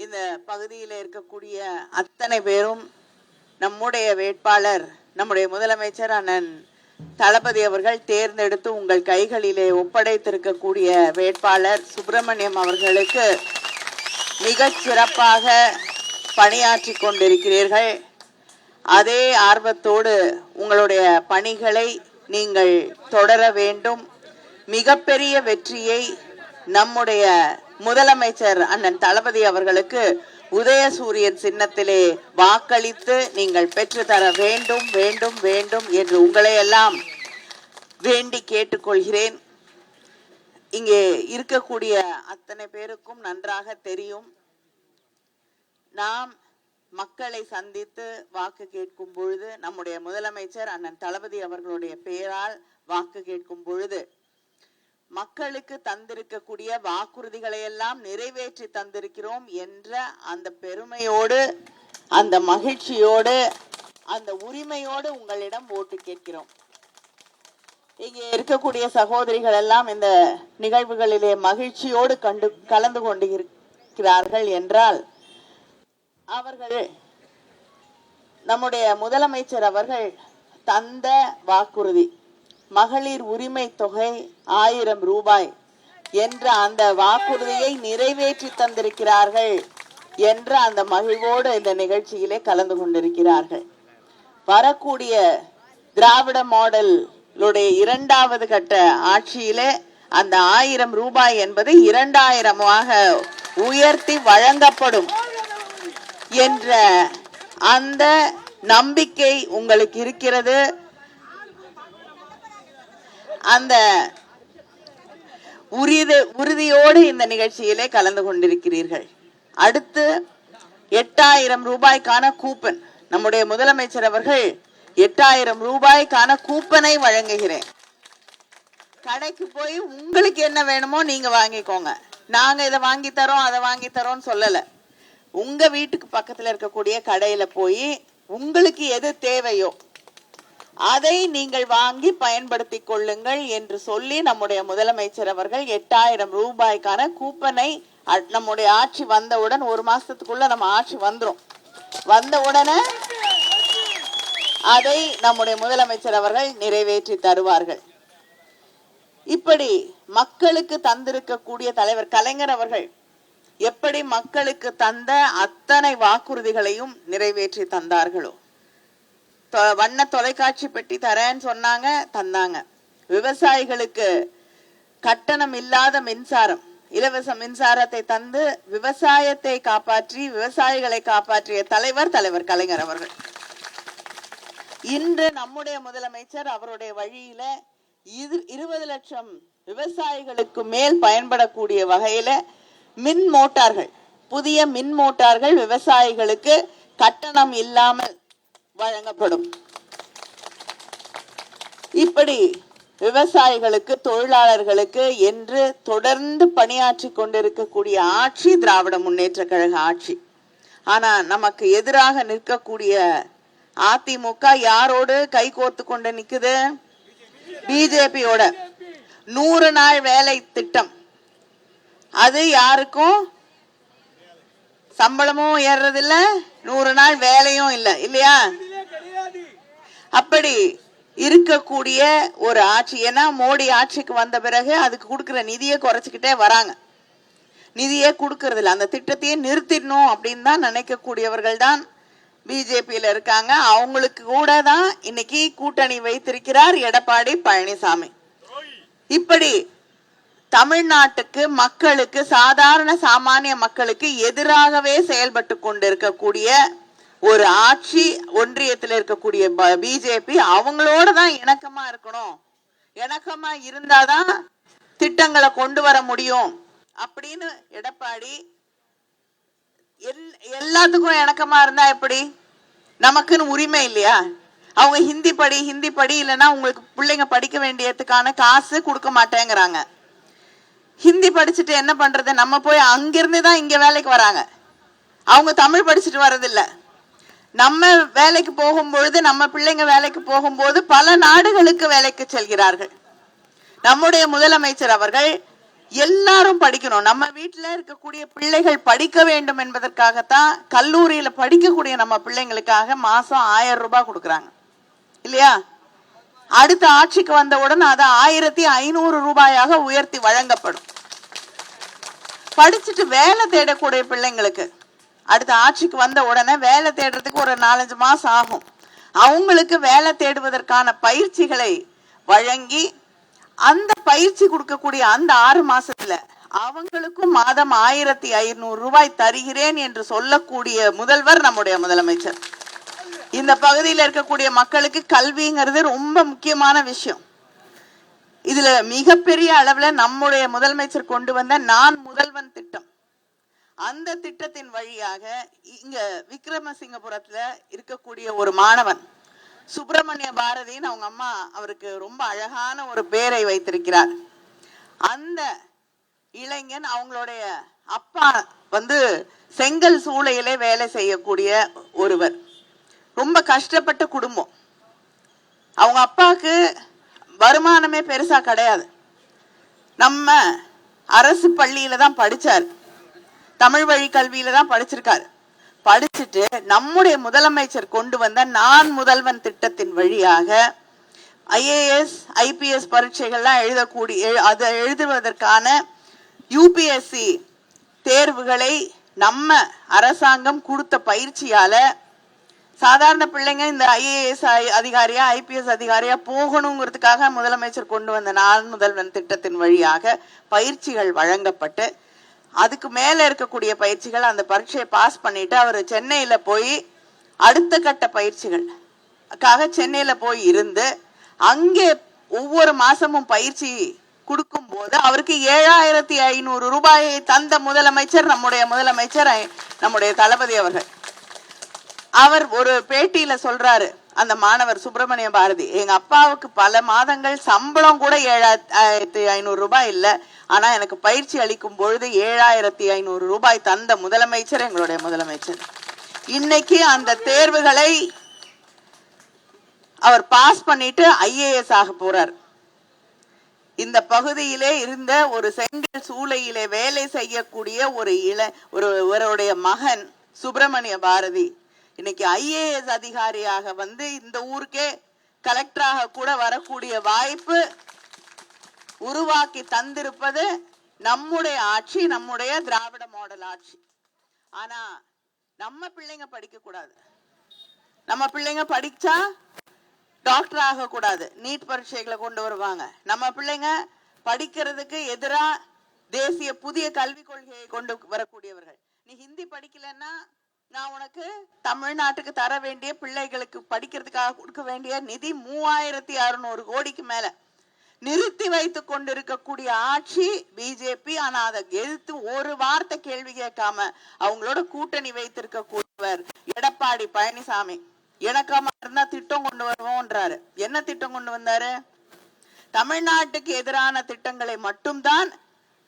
இந்த பகுதியில் இருக்கக்கூடிய அத்தனை பேரும் நம்முடைய வேட்பாளர் நம்முடைய முதலமைச்சர் அண்ணன் தளபதி அவர்கள் தேர்ந்தெடுத்து உங்கள் கைகளிலே ஒப்படைத்திருக்கக்கூடிய வேட்பாளர் சுப்பிரமணியம் அவர்களுக்கு மிகச் சிறப்பாக பணியாற்றி கொண்டிருக்கிறீர்கள். அதே ஆர்வத்தோடு உங்களுடைய பணிகளை நீங்கள் தொடர வேண்டும். மிகப்பெரிய வெற்றியை நம்முடைய முதலமைச்சர் அண்ணன் தளபதி அவர்களுக்கு உதயசூரியன் சின்னத்திலே வாக்களித்து நீங்கள் பெற்று தர வேண்டும் வேண்டும் வேண்டும் என்று உங்களை எல்லாம் வேண்டி கேட்டுக்கொள்கிறேன். இங்கே இருக்கக்கூடிய அத்தனை பேருக்கும் நன்றாக தெரியும், நாம் மக்களை சந்தித்து வாக்கு கேட்கும் பொழுது நம்முடைய முதலமைச்சர் அண்ணன் தளபதி அவர்களுடைய பெயரால் வாக்கு கேட்கும் பொழுது மக்களுக்கு தந்திருக்கக்கூடிய வாக்குறுதிகளை எல்லாம் நிறைவேற்றி தந்திருக்கிறோம் என்ற அந்த பெருமையோடு, அந்த மகிழ்ச்சியோடு, அந்த உரிமையோடு உங்களிடம் ஓட்டு கேட்கிறோம். இங்கே இருக்கக்கூடிய சகோதரிகள் எல்லாம் இந்த நிகழ்வுகளிலே மகிழ்ச்சியோடு கலந்து கொண்டிருக்கிறார்கள் என்றால் அவர்கள் நம்முடைய முதலமைச்சர் அவர்கள் தந்த வாக்குறுதி மகளிர் உரிமை தொகை 1000 ரூபாய் என்ற அந்த வாக்குறுதியை நிறைவேற்றி தந்திருக்கிறார்கள் என்ற அந்த மகிழ்வோடு இந்த நிகழ்ச்சியிலே கலந்து கொண்டிருக்கிறார்கள். வரக்கூடிய திராவிட மாடலுடைய 2வது கட்ட ஆட்சியிலே அந்த 1000 ரூபாய் என்பது 2000ஆக உயர்த்தி வழங்கப்படும் என்ற அந்த நம்பிக்கை உங்களுக்கு இருக்கிறது. அந்த உறுதியோடு இந்த நிகழ்ச்சியிலே கலந்து கொண்டிருக்கிறீர்கள். அடுத்து 8000 ரூபாய்க்கான கூப்பன், நம்முடைய முதலமைச்சர் அவர்கள் 8000 ரூபாய்க்கான கூப்பனை வழங்குகிறேன். கடைக்கு போய் உங்களுக்கு என்ன வேணுமோ நீங்க வாங்கிக்கோங்க, நாங்க இதை வாங்கி தரோம் அதை வாங்கி தரோம் சொல்லல. உங்க வீட்டுக்கு பக்கத்துல இருக்கக்கூடிய கடையில போய் உங்களுக்கு எது தேவையோ அதை நீங்கள் வாங்கி பயன்படுத்தி கொள்ளுங்கள் என்று சொல்லி நம்முடைய முதலமைச்சர் அவர்கள் 8000 ரூபாய்க்கான கூப்பனை நம்முடைய ஆட்சி வந்தவுடன் 1 மாசத்துக்குள்ள நம்ம ஆட்சி வந்த உடனே அதை நம்முடைய முதலமைச்சர் அவர்கள் நிறைவேற்றி தருவார்கள். இப்படி மக்களுக்கு தந்திருக்கக்கூடிய தலைவர் கலைஞர் அவர்கள் எப்படி மக்களுக்கு தந்த அத்தனை வாக்குறுதிகளையும் நிறைவேற்றி தந்தார்களோ, வண்ண தொலைக்காட்சி பெட்டி தரேன்னு சொன்னாங்க, தந்தாங்க. விவசாயிகளுக்கு கட்டணம் இல்லாத மின்சாரம், இலவச மின்சாரத்தை தந்து விவசாயத்தை காப்பாற்றி விவசாயிகளை காப்பாற்றிய தலைவர் கலைஞர் அவர்கள். இன்று நம்முடைய முதலமைச்சர் அவருடைய வழியில 20 லட்சம் விவசாயிகளுக்கு மேல் பயன்படக்கூடிய வகையில மின் மோட்டார்கள், புதிய மின் மோட்டார்கள் விவசாயிகளுக்கு கட்டணம் இல்லாமல் வழங்கப்படும். இப்படி விவசாயிகளுக்கு தொழிலாளர்களுக்கு என்று தொடர்ந்து பணியாற்றி கொண்டிருக்கக்கூடிய ஆட்சி திராவிட முன்னேற்ற கழக ஆட்சி. ஆனா நமக்கு எதிராக நிற்கக்கூடிய அதிமுக யாரோடு கை கோர்த்து கொண்டு நிக்குது? பிஜேபியோட. 100 நாள் வேலை திட்டம், அது யாருக்கும் சம்பளமும் ஏறதில்ல, 100 நாள் வேலையும் இல்ல, இல்லையா? அப்படி இருக்கக்கூடிய ஒரு ஆட்சி. ஏன்னா மோடி ஆட்சிக்கு வந்த பிறகு அதுக்கு கொடுக்கிற நிதியை குறைச்சிக்கிட்டே வராங்க, நிதியே கொடுக்கறது இல்லை. அந்த திட்டத்தையே நிறுத்திடணும் அப்படின்னு தான் நினைக்கக்கூடியவர்கள் தான் பிஜேபியில இருக்காங்க. அவங்களுக்கு கூட தான் இன்னைக்கு கூட்டணி வைத்திருக்கிறார் எடப்பாடி பழனிசாமி. இப்படி தமிழ்நாட்டுக்கு மக்களுக்கு, சாதாரண சாமானிய மக்களுக்கு எதிராகவே செயல்பட்டு கொண்டிருக்கக்கூடிய ஒரு ஆட்சி ஒன்றியத்தில் இருக்கக்கூடிய பிஜேபி அவங்களோட தான் இணக்கமா இருக்கணும், இணக்கமா இருந்தாதான் திட்டங்களை கொண்டு வர முடியும் அப்படின்னு எடப்பாடி எல்லாத்துக்கும் இணக்கமா இருந்தா எப்படி? நமக்குன்னு உரிமை இல்லையா? அவங்க ஹிந்தி படி இல்லைன்னா உங்களுக்கு பிள்ளைங்க படிக்க வேண்டியதுக்கான காசு கொடுக்க மாட்டேங்கிறாங்க. ஹிந்தி படிச்சுட்டு என்ன பண்றது? நம்ம போய் அங்கிருந்து தான் இங்க வேலைக்கு வராங்க, அவங்க தமிழ் படிச்சுட்டு வர்றதில்ல. நம்ம வேலைக்கு போகும்பொழுது, நம்ம பிள்ளைங்க வேலைக்கு போகும்போது பல நாடுகளுக்கு வேலைக்கு செல்கிறார்கள். நம்முடைய முதலமைச்சர் அவர்கள் எல்லாரும் படிக்கணும். நம்ம வீட்டுல இருக்கக்கூடிய பிள்ளைகள் படிக்க வேண்டும் என்பதற்காகத்தான் கல்லூரியில படிக்கக்கூடிய நம்ம பிள்ளைங்களுக்காக மாசம் 1000 ரூபாய் கொடுக்கறாங்க இல்லையா? அடுத்த ஆட்சிக்கு வந்தவுடன் அது 1500 ரூபாயாக உயர்த்தி வழங்கப்படும். படிச்சுட்டு வேலை தேடக்கூடிய பிள்ளைங்களுக்கு அடுத்த ஆட்சிக்கு வந்த உடனே வேலை தேடுறதுக்கு ஒரு 4-5 மாசம் ஆகும். அவங்களுக்கு வேலை தேடுவதற்கான பயிற்சிகளை வழங்கி அந்த பயிற்சி கொடுக்கக்கூடிய அந்த 6 மாசத்துல அவங்களுக்கும் மாதம் 1500 ரூபாய் தருகிறேன் என்று சொல்லக்கூடிய முதல்வர் நம்முடைய முதலமைச்சர். இந்த பகுதியில் இருக்கக்கூடிய மக்களுக்கு கல்விங்கிறது ரொம்ப முக்கியமான விஷயம். இதுல மிகப்பெரிய அளவுல நம்முடைய முதலமைச்சர் கொண்டு வந்த நான் முதல்வன் திட்டம், அந்த திட்டத்தின் வழியாக இங்க விக்ரமசிங்கபுரத்துல இருக்கக்கூடிய ஒரு மாணவன் சுப்பிரமணிய பாரதின்னு அவங்க அம்மா அவருக்கு ரொம்ப அழகான ஒரு பேரை வைத்திருக்கிறார். அந்த இளைஞன் அவங்களுடைய அப்பா செங்கல் சூளையிலே வேலை செய்யக்கூடிய ஒருவர், ரொம்ப கஷ்டப்பட்ட குடும்பம். அவங்க அப்பாவுக்கு வருமானமே பெருசா கிடையாது. நம்ம அரசு பள்ளியில தான் படிச்சாரு, தமிழ் வழி கல்வியில தான் படிச்சிருக்காரு. படிச்சுட்டு நம்முடைய முதலமைச்சர் கொண்டு வந்த நான் முதல்வன் திட்டத்தின் வழியாக IAS IPS பரீட்சைகள்லாம் அதை எழுதுவதற்கான UPSC தேர்வுகளை நம்ம அரசாங்கம் கொடுத்த பயிற்சியால சாதாரண பிள்ளைங்க இந்த IAS அதிகாரியா IPS அதிகாரியா போகணுங்கிறதுக்காக முதலமைச்சர் கொண்டு வந்த நான் முதல்வன் திட்டத்தின் வழியாக பயிற்சிகள் வழங்கப்பட்டு அதுக்கு மேல இருக்கக்கூடிய பயிற்சிகள் அந்த பரீட்சையை பாஸ் பண்ணிட்டு அவர் சென்னையில போய் அடுத்த கட்ட பயிற்சிகளுக்காக சென்னையில போய் இருந்து அங்கே ஒவ்வொரு மாசமும் பயிற்சி கொடுக்கும் போது அவருக்கு 7500 ரூபாயை தந்த முதலமைச்சர் நம்முடைய முதலமைச்சர் நம்முடைய தளபதி அவர்கள். அவர் ஒரு பேட்டியில சொல்றாரு, அந்த மாணவர் சுப்பிரமணிய பாரதி, எங்க அப்பாவுக்கு பல மாதங்கள் சம்பளம் கூட 7500 ரூபாய் இல்ல, ஆனா எனக்கு பயிற்சி அளிக்கும் பொழுது 7500 ரூபாய் தந்த முதலமைச்சர் எங்களுடைய முதலமைச்சர். இன்னைக்கு அந்த தேர்வுகளை அவர் பாஸ் பண்ணிட்டு IAS ஆக போறார். இந்த பகுதியிலே இருந்த ஒரு செங்கல் சூளையிலே வேலை செய்யக்கூடிய ஒருவருடைய மகன் சுப்பிரமணிய பாரதி இன்னைக்கு IAS அதிகாரியாக இந்த ஊருக்கே கலெக்டராக கூட வரக்கூடிய வாய்ப்பு உருவாக்கி தந்திருப்பது நம்முடைய ஆட்சி, நம்முடைய திராவிட மாடல் ஆட்சி. ஆனா நம்ம பிள்ளைங்க படிக்க கூடாது, நம்ம பிள்ளைங்க படிச்சா டாக்டர் ஆக கூடாது, நீட் பரீட்சைகளை கொண்டு வருவாங்க. நம்ம பிள்ளைங்க படிக்கிறதுக்கு எதிராக தேசிய புதிய கல்விக் கொள்கையை கொண்டு வரக்கூடியவர்கள். நீ ஹிந்தி படிக்கலன்னா நான் உனக்கு தமிழ்நாட்டுக்கு தர வேண்டிய பிள்ளைகளுக்கு படிக்கிறதுக்காக கொடுக்க வேண்டிய நிதி 3600 கோடிக்கு மேல நிறுத்தி வைத்துக் கொண்டிருக்கக்கூடிய ஆட்சி பிஜேபி. ஆனா அதை எதிர்த்து ஒரு வார்த்தை கேள்வி கேட்காம அவங்களோட கூட்டணி வைத்திருக்க கூடியவர் எடப்பாடி பழனிசாமி. இணக்கமா இருந்தா திட்டம் கொண்டு வருவோம்ன்றாரு. என்ன திட்டம் கொண்டு வந்தாரு? தமிழ்நாட்டுக்கு எதிரான திட்டங்களை மட்டும்தான்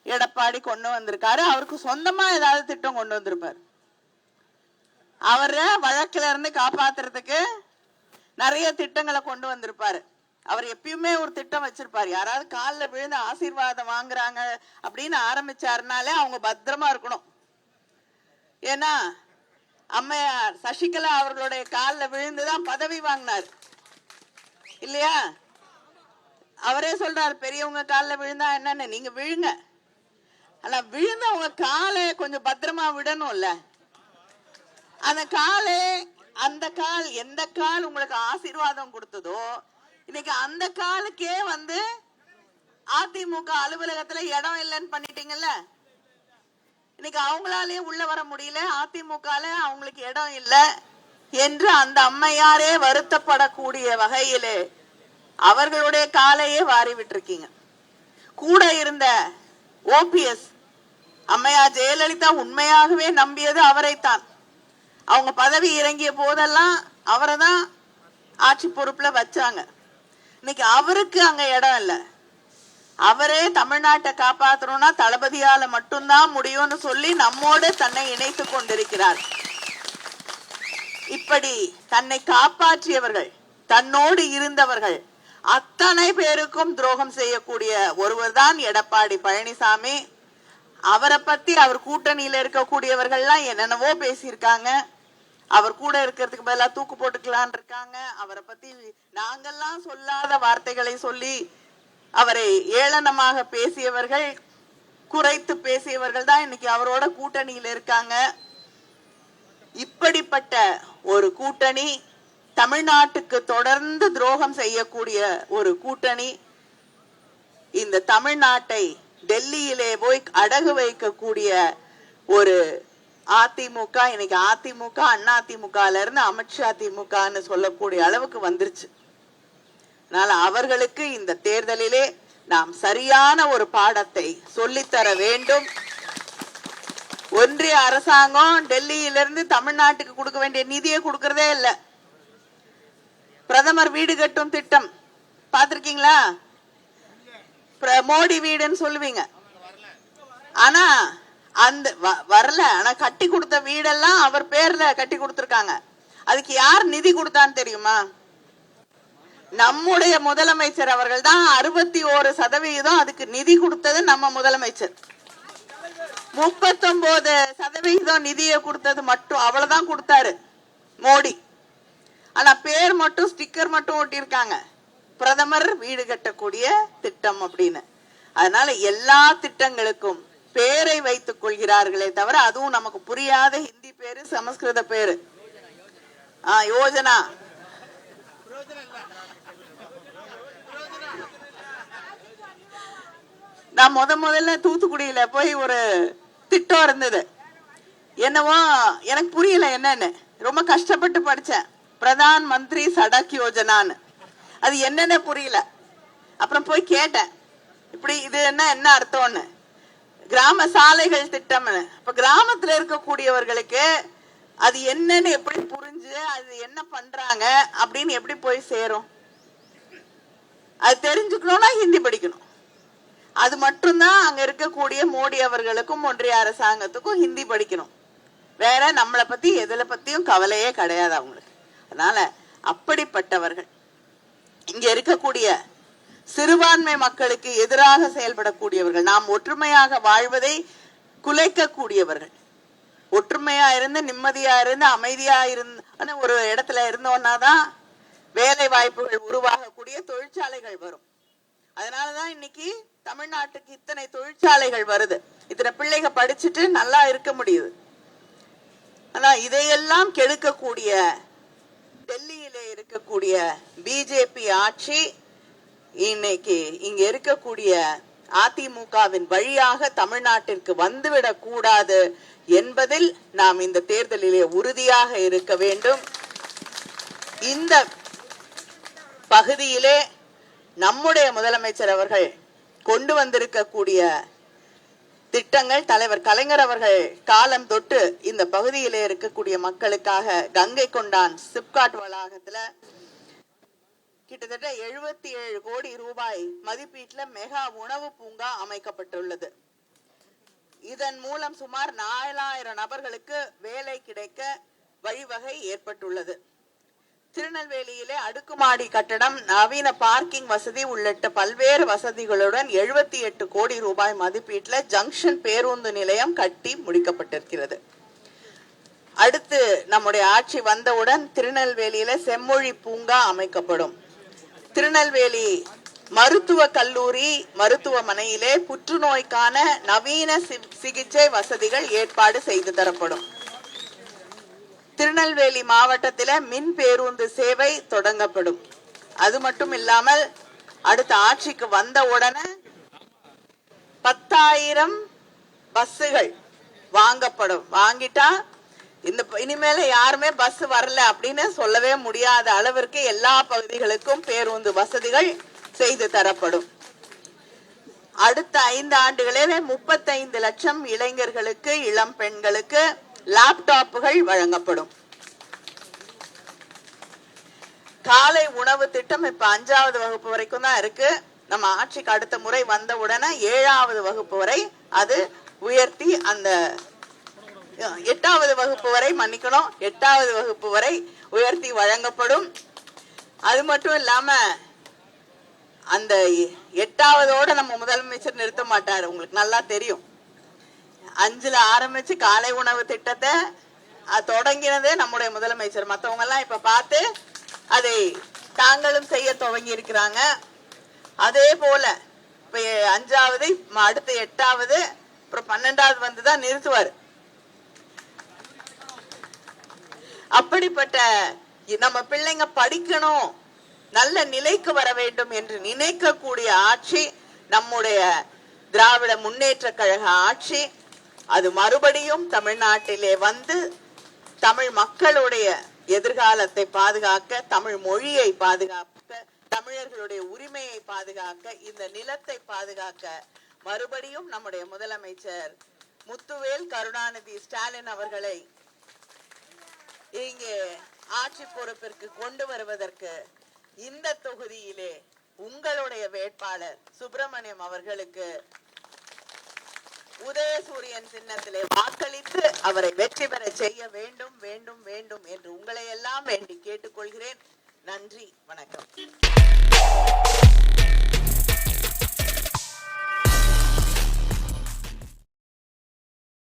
எடப்பாடி கொண்டு வந்திருக்காரு. அவருக்கு சொந்தமா ஏதாவது திட்டம் கொண்டு வந்திருப்பாரு. அவரை வழக்குல இருந்து காப்பாத்துறதுக்கு நிறைய திட்டங்களை கொண்டு வந்திருப்பாரு. அவர் எப்பயுமே ஒரு திட்டம் வச்சிருப்பாரு. யாராவது காலில் விழுந்து ஆசீர்வாதம் வாங்குறாங்க அப்படின்னு ஆரம்பிச்சாருனாலே அவங்க பத்திரமா இருக்கணும். ஏன்னா அம்மையார் சசிகலா அவர்களுடைய காலில் விழுந்துதான் பதவி வாங்கினார் இல்லையா? அவரே சொல்றாரு, பெரியவங்க காலில் விழுந்தா என்னன்னு, நீங்க விழுங்க, ஆனா விழுந்த உங்க காலை கொஞ்சம் பத்திரமா விடணும்ல. அந்த காலே, அந்த கால் எந்த கால் உங்களுக்கு ஆசீர்வாதம் கொடுத்ததோ இன்னைக்கு அந்த காலுக்கே அதிமுக அலுவலகத்துல இடம் இல்லைன்னு பண்ணிட்டீங்கல்ல. இன்னைக்கு அவங்களாலேயே உள்ள வர முடியல, அதிமுகல அவங்களுக்கு இடம் இல்லை என்று அந்த அம்மையாரே வருத்தப்படக்கூடிய வகையிலே அவர்களுடைய காலையே வாரி விட்டுருக்கீங்க. கூட இருந்த OPS அம்மையார் ஜெயலலிதா உண்மையாகவே நம்பியது அவரைத்தான். அவங்க பதவி இறங்கிய போதெல்லாம் அவரை தான் ஆட்சி பொறுப்புல வச்சாங்க. இன்னைக்கு அவருக்கு அங்க இடம் இல்லை. அவரே தமிழ்நாட்டை காப்பாற்றணும்னா தளபதியால மட்டும்தான் முடியும்னு சொல்லி நம்மோடு தன்னை இணைத்து கொண்டிருக்கிறார். இப்படி தன்னை காப்பாற்றியவர்கள், தன்னோடு இருந்தவர்கள், அத்தனை பேருக்கும் துரோகம் செய்யக்கூடிய ஒருவர் தான் எடப்பாடி பழனிசாமி. அவரை பத்தி அவர் கூட்டணியில இருக்கக்கூடியவர்கள்லாம் என்னென்னவோ பேசியிருக்காங்க. அவர் கூட இருக்கிறதுக்கு பதிலாக தூக்கு போட்டுக்கலான் இருக்காங்க. அவரை பத்தி நாங்கெல்லாம் சொல்லாத வார்த்தைகளை சொல்லி அவரை ஏளனமாக பேசியவர்கள், குறைத்து பேசியவர்கள் தான் இன்னைக்கு அவரோட கூட்டணியில் இருக்காங்க. இப்படிப்பட்ட ஒரு கூட்டணி, தமிழ்நாட்டுக்கு தொடர்ந்து துரோகம் செய்யக்கூடிய ஒரு கூட்டணி, இந்த தமிழ்நாட்டை டெல்லியிலே போய் அடகு வைக்கக்கூடிய ஒரு அதிமுக, இன்னைக்கு அதிமுக அதிமுகல இருந்து அமித்ஷா திமுகன்னு சொல்லக்கூடிய அளவுக்கு வந்துருச்சு. அதனால அவர்களுக்கு இந்த தேர்தலிலே நாம் சரியான ஒரு பாடத்தை சொல்லித்தர வேண்டும். ஒன்றிய அரசாங்கம் டெல்லியிலிருந்து தமிழ்நாட்டுக்கு கொடுக்க வேண்டிய நிதியை கொடுக்கறதே இல்லை. பிரதமர் வீடு கட்டும் திட்டம் பார்த்திருக்கீங்களா? மோடி வீடுன்னு சொல்லுவீங்க, ஆனா அந்த வரல. ஆனா கட்டி கொடுத்த வீடெல்லாம் அவர் பேர்ல கட்டி கொடுத்திருக்காங்க. அதுக்கு யார் நிதி கொடுத்தான்னு தெரியுமா? நம்முடைய முதலமைச்சர் அவர்கள் தான். 61% அதுக்கு நிதி கொடுத்தது நம்ம முதலமைச்சர். 39% நிதியை கொடுத்தது மட்டும் அவ்வளவுதான் கொடுத்தாரு மோடி. ஆனா பேர் மட்டும் ஸ்டிக்கர் மட்டும் ஒட்டியிருக்காங்க, பிரதமர் வீடு கட்டக்கூடிய திட்டம் அப்படின்னு. அதனால எல்லா திட்டங்களுக்கும் பேரை வைத்துக் கொள்கிறார்களே தவிர, அதுவும் நமக்கு புரியாத ஹிந்தி பேரு, சமஸ்கிருத பேரு, யோஜனா. நான் முதல்ல தூத்துக்குடியில போய் ஒரு திட்டம் இருந்தது, என்னவோ எனக்கு புரியல என்னன்னு, ரொம்ப கஷ்டப்பட்டு படிச்சேன். பிரதான் மந்திரி சடக் யோஜனான்னு, அது என்னன்னு புரியல. அப்புறம் போய் கேட்டேன், இப்படி இது என்ன அர்த்தம்னு. கிராம சாலைகள் திட்டம். இப்ப கிராமத்துல இருக்கக்கூடியவர்களுக்கு அது என்னன்னு எப்படி புரிஞ்சு அது என்ன பண்றாங்க அப்படின்னு எப்படி போய் சேரும்? அது தெரிஞ்சுக்கணும்னா ஹிந்தி படிக்கணும். அது மட்டும்தான் அங்க இருக்கக்கூடிய மோடி அவர்களுக்கும் ஒன்றிய அரசாங்கத்துக்கும் ஹிந்தி படிக்கணும். வேற நம்மளை பத்தி எதுல பத்தியும் கவலையே கிடையாது அவங்களுக்கு. அதனால அப்படிப்பட்டவர்கள், இங்க இருக்கக்கூடிய சிறுபான்மை மக்களுக்கு எதிராக செயல்படக்கூடியவர்கள், நாம் ஒற்றுமையாக வாழ்வதை குலைக்கக்கூடியவர்கள், ஒற்றுமையா இருந்து நிம்மதியா இருந்து அமைதியா இருந்து ஒரு இடத்துல இருந்தோம்னாதான் வேலை வாய்ப்புகள் உருவாகக்கூடிய தொழிற்சாலைகள் வரும். அதனாலதான் இன்னைக்கு தமிழ்நாட்டுக்கு இத்தனை தொழிற்சாலைகள் வருது. இத்தனை பிள்ளைங்க படிச்சுட்டு நல்லா இருக்க முடியுது. ஆனா இதையெல்லாம் கெடுக்கக்கூடிய டெல்லியிலே இருக்கக்கூடிய பிஜேபி ஆட்சி இன்னைக்கு இங்க இருக்கக்கூடிய அதிமுகவின் வழியாக தமிழ்நாட்டிற்கு வந்துவிடக் கூடாது என்பதில் நாம் இந்த தேர்தலிலே உறுதியாக இருக்க வேண்டும். இந்த பகுதியிலே நம்முடைய முதலமைச்சர் அவர்கள் கொண்டு வந்திருக்கக்கூடிய திட்டங்கள், தலைவர் கலைஞர் அவர்கள் காலம் தொட்டு இந்த பகுதியிலே இருக்கக்கூடிய மக்களுக்காக கங்கை கொண்டான் சிப்காட் வளாகத்துல கிட்டத்தட்ட 77 கோடி ரூபாய் மதிப்பீட்டுல மெகா உணவு பூங்கா அமைக்கப்பட்டுள்ளது. இதன் மூலம் சுமார் 4000 நபர்களுக்கு வேலை கிடைக்க வழிவகை ஏற்பட்டுள்ளது. திருநெல்வேலியிலே அடுக்குமாடி கட்டடம், நவீன பார்க்கிங் வசதி உள்ளிட்ட பல்வேறு வசதிகளுடன் 78 கோடி ரூபாய் மதிப்பீட்டுல ஜங்ஷன் பேருந்து நிலையம் கட்டி முடிக்கப்பட்டிருக்கிறது. அடுத்து நம்முடைய ஆட்சி வந்தவுடன் திருநெல்வேலியில செம்மொழி பூங்கா அமைக்கப்படும். திருநெல்வேலி மருத்துவ கல்லூரி மருத்துவமனையிலே புற்றுநோய்க்கான நவீன சிகிச்சை வசதிகள் ஏற்பாடு செய்து தரப்படும். திருநெல்வேலி மாவட்டத்தில மின் பேருந்து சேவை தொடங்கப்படும். அது மட்டும் இல்லாமல் அடுத்த ஆட்சிக்கு வந்த உடனே 10,000 பஸ்ஸுகள் வாங்கப்படும். வாங்கிட்டா இந்த இனிமேல யாருமே பஸ் வரல அப்படின்னு சொல்லவே முடியாத அளவிற்கு எல்லா பகுதிகளுக்கும் பேருந்து வசதிகள் செய்து தரப்படும். அடுத்த 5 ஆண்டுகளிலே 35 லட்சம் இளைஞர்களுக்கு, இளம் பெண்களுக்கு லேப்டாப்புகள் வழங்கப்படும். காலை உணவு திட்டம் இப்ப 5வது வகுப்பு வரைக்கும் தான் இருக்கு. நம்ம ஆட்சிக்கு அடுத்த முறை வந்த உடனே 7வது வகுப்பு வரை அது உயர்த்தி அந்த 8வது வகுப்பு வரை 8வது வகுப்பு வரை உயர்த்தி வழங்கப்படும். அது மட்டும் இல்லாம அந்த 8வதோட நம்ம முதலமைச்சர் நிறுத்த மாட்டாரு, உங்களுக்கு நல்லா தெரியும். 5ல ஆரம்பிச்சு காலை உணவு திட்டத்தை தொடங்கினதே நம்முடைய முதலமைச்சர். மற்றவங்க எல்லாம் இப்ப பார்த்து அதை தாங்களும் செய்ய துவங்கி இருக்கிறாங்க. அதே போல இப்ப 5வது, அடுத்து 8வது, அப்புறம் 12வது வந்துதான் நிறுத்துவாரு. அப்படிப்பட்ட நம்ம பிள்ளைங்க படிக்கணும், நல்ல நிலைக்கு வர வேண்டும் என்று நினைக்கக்கூடிய ஆட்சி நம்முடைய திராவிட முன்னேற்ற கழக ஆட்சி. அது மறுபடியும் தமிழ்நாட்டிலே வந்து தமிழ் மக்களுடைய எதிர்காலத்தை பாதுகாக்க, தமிழ் மொழியை பாதுகாக்க, தமிழர்களுடைய உரிமையை பாதுகாக்க, இந்த நிலத்தை பாதுகாக்க மறுபடியும் நம்முடைய முதலமைச்சர் முத்துவேல் கருணாநிதி ஸ்டாலின் அவர்களை இங்கே ஆட்சி பொறுப்பிற்கு கொண்டு வருவதற்கு இந்த தொகுதியிலே உங்களுடைய வேட்பாளர் சுப்பிரமணியம் அவர்களுக்கு உதயசூரியன் சின்னத்திலே வாக்களித்து அவரை வெற்றி பெற செய்ய வேண்டும் வேண்டும் வேண்டும் என்று உங்களை எல்லாம் வேண்டி கேட்டுக்கொள்கிறேன். நன்றி, வணக்கம்.